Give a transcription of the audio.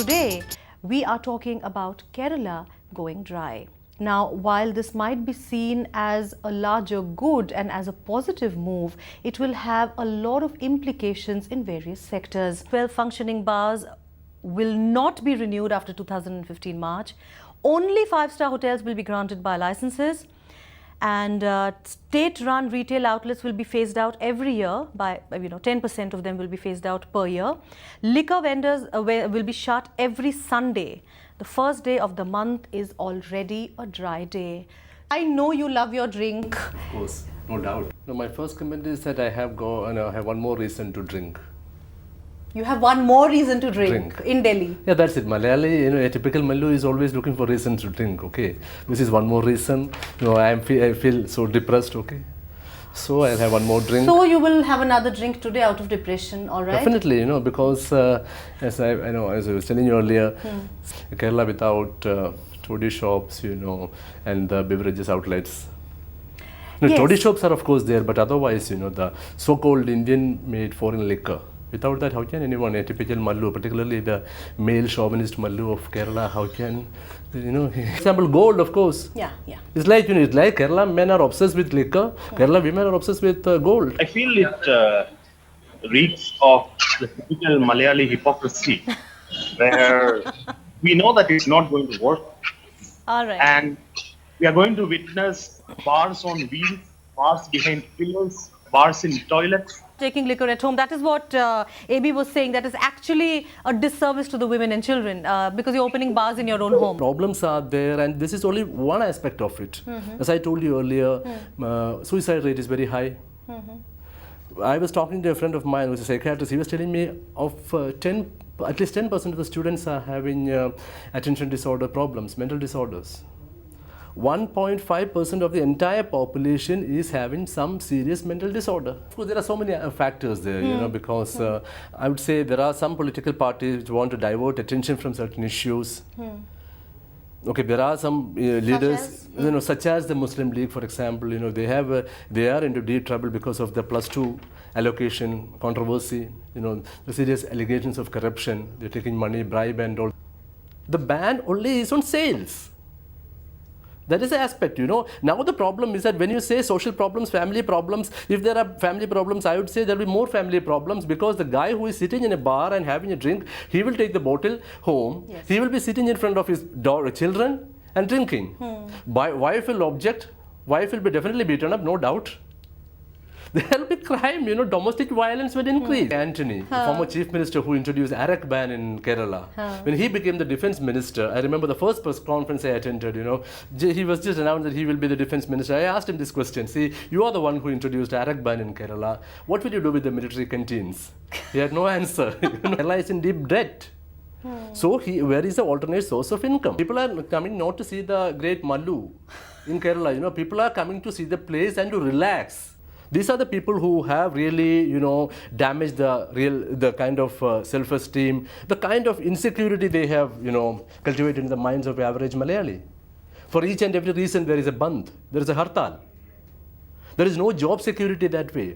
today we are talking about Kerala going dry. Now, while this might be seen as a larger good and as a positive move, it will have a lot of implications in various sectors. 12 functioning bars will not be renewed after 2015 March. Only 5-star hotels will be granted by licenses, and state-run retail outlets will be phased out every year by 10% of them will be phased out per year. Liquor vendors will be shut every Sunday. The first day of the month is already a dry day. I know you love your drink. Of course, no doubt. No, my first comment is that I have one more reason to drink. You have one more reason to drink. In Delhi. Yeah, that's it. Malayali, a typical Mallu is always looking for reasons to drink. Okay, this is one more reason. I feel so depressed. Okay, so I'll have one more drink. So you will have another drink today out of depression, all right? Definitely, because as I was telling you earlier, Kerala without toddy shops, and the beverages outlets. Yes. Toddy shops are of course there, but otherwise, the so-called Indian-made foreign liquor. Without that, how can anyone, a typical Mallu, particularly the male chauvinist Mallu of Kerala, how can, example, gold, of course. Yeah. It's like, Kerala men are obsessed with liquor, Kerala women are obsessed with gold. I feel it reeks of the typical Malayali hypocrisy, where we know that it's not going to work. All right. And we are going to witness bars on wheels, bars behind pillars, bars in toilets. Taking liquor at home, that is what AB was saying, that is actually a disservice to the women and children because you're opening bars in your own home. Problems are there, and this is only one aspect of it. As I told you earlier, suicide rate is very high. I was talking to a friend of mine who is a psychiatrist. He was telling me of at least 10% of the students are having attention disorder problems, mental disorders. 1.5% of the entire population is having some serious mental disorder. Of course, there are so many factors there, because I would say there are some political parties which want to divert attention from certain issues. Okay, there are some leaders, such as the Muslim League, for example, they are into deep trouble because of the +2 allocation controversy, the serious allegations of corruption, they're taking money, bribe and all. The ban only is on sales. That is the aspect, Now the problem is that when you say social problems, family problems, if there are family problems, I would say there will be more family problems because the guy who is sitting in a bar and having a drink, he will take the bottle home. Yes. He will be sitting in front of his children and drinking. Wife will object. Wife will be definitely beaten up, no doubt. There will be crime, domestic violence will increase. Antony, the former chief minister who introduced Arak ban in Kerala, when he became the defense minister, I remember the first press conference I attended, he was just announced that he will be the defense minister. I asked him this question, see, you are the one who introduced Arak ban in Kerala. What will you do with the military canteens? He had no answer. Kerala is in deep debt. So where is the alternate source of income? People are coming not to see the great Mallu in Kerala, people are coming to see the place and to relax. These are the people who have really, damaged the kind of self-esteem, the kind of insecurity they have, cultivated in the minds of the average Malayali. For each and every reason, there is a bandh, there is a hartal. There is no job security that way.